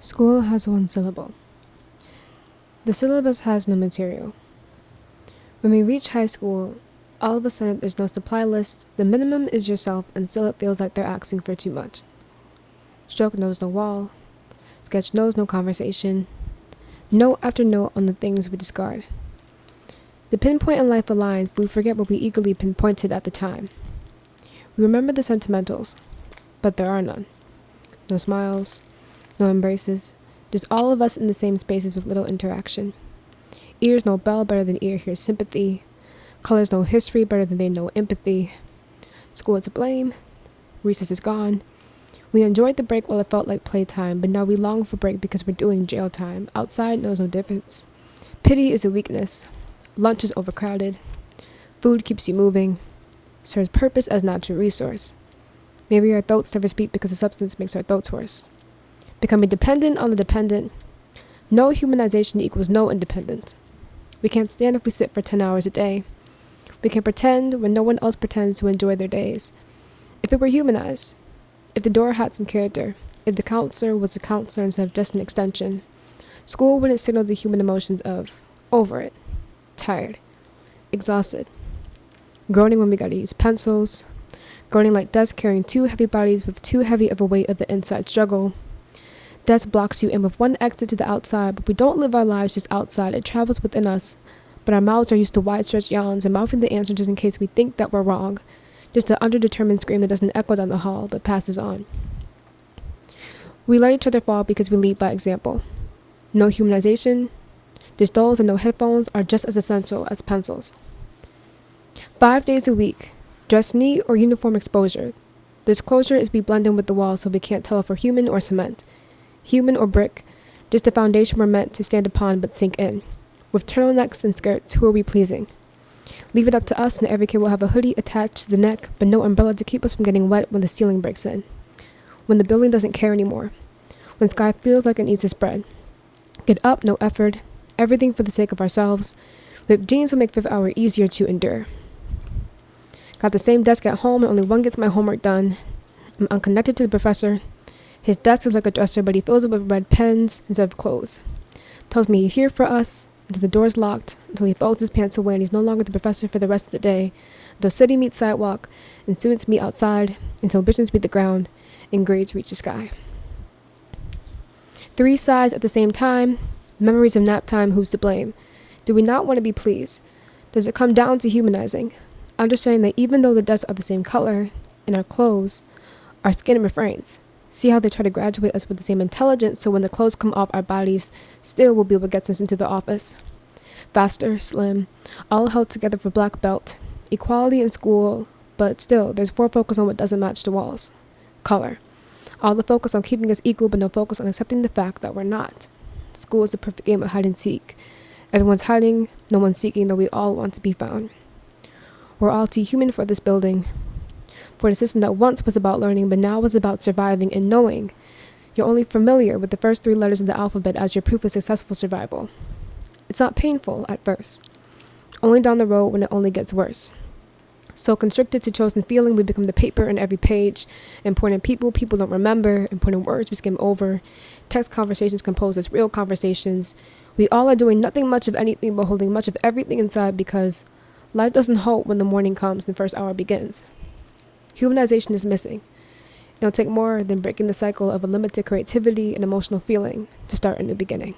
School has one syllable. The syllabus has no material. When we reach high school, all of a sudden there's no supply list, the minimum is yourself, and still it feels like they're asking for too much. Stroke knows no wall. Sketch knows no conversation. Note after note on the things we discard. The pinpoint in life aligns, but we forget what we eagerly pinpointed at the time. We remember the sentimentals, but there are none. No smiles, no embraces, just all of us in the same spaces with little interaction. Ears know bell better than ear hears sympathy. Colors know history better than they know empathy. School is to blame. Recess is gone. We enjoyed the break while it felt like playtime, but now we long for break because we're doing jail time. Outside knows no difference. Pity is a weakness. Lunch is overcrowded. Food keeps you moving. Serves purpose as natural resource. Maybe our throats never speak because the substance makes our throats worse. Becoming dependent on the dependent. No humanization equals no independence. We can't stand if we sit for 10 hours a day. We can pretend when no one else pretends to enjoy their days. If it were humanized, if the door had some character, if the counselor was a counselor instead of just an extension, school wouldn't signal the human emotions of over it, tired, exhausted, groaning when we gotta use pencils, groaning like desks carrying two heavy bodies with too heavy of a weight of the inside struggle. Death blocks you in with one exit to the outside, but we don't live our lives just outside. It travels within us, but our mouths are used to wide-stretched yawns and mouthing the answer just in case we think that we're wrong. Just an underdetermined scream that doesn't echo down the hall, but passes on. We let each other fall because we lead by example. No humanization. Just those and no headphones are just as essential as pencils. 5 days a week. Dress neat or uniform exposure. Disclosure is we blend in with the wall so we can't tell if we're human or cement. Human or brick, just a foundation we're meant to stand upon but sink in. With turtlenecks and skirts, who are we pleasing? Leave it up to us and every kid will have a hoodie attached to the neck, but no umbrella to keep us from getting wet when the ceiling breaks in. When the building doesn't care anymore. When sky feels like it needs to spread. Get up, no effort, everything for the sake of ourselves. Ripped jeans will make 5th hour easier to endure. Got the same desk at home and only one gets my homework done. I'm unconnected to the professor. His desk is like a dresser, but he fills it with red pens instead of clothes. Tells me he's here for us until the door's locked, until he folds his pants away and he's no longer the professor for the rest of the day, until city meets sidewalk and students meet outside, until ambitions meet the ground and grades reach the sky. 3 sides at the same time, memories of nap time, who's to blame? Do we not want to be pleased? Does it come down to humanizing? Understanding that even though the desks are the same color in our clothes, our skin refrains. See how they try to graduate us with the same intelligence so when the clothes come off our bodies, still will be what gets us into the office. Faster, slim, all held together for black belt. Equality in school, but still, there's 4 focus on what doesn't match the walls. Color. All the focus on keeping us equal, but no focus on accepting the fact that we're not. School is the perfect game of hide and seek. Everyone's hiding, no one's seeking, though we all want to be found. We're all too human for this building. For the system that once was about learning, but now is about surviving and knowing. You're only familiar with the first 3 letters of the alphabet as your proof of successful survival. It's not painful at first. Only down the road when it only gets worse. So constricted to chosen feeling, we become the paper in every page. Important people don't remember. Important words we skim over. Text conversations composed as real conversations. We all are doing nothing much of anything but holding much of everything inside because life doesn't halt when the morning comes and the first hour begins. Humanization is missing. It'll take more than breaking the cycle of a limited creativity and emotional feeling to start a new beginning.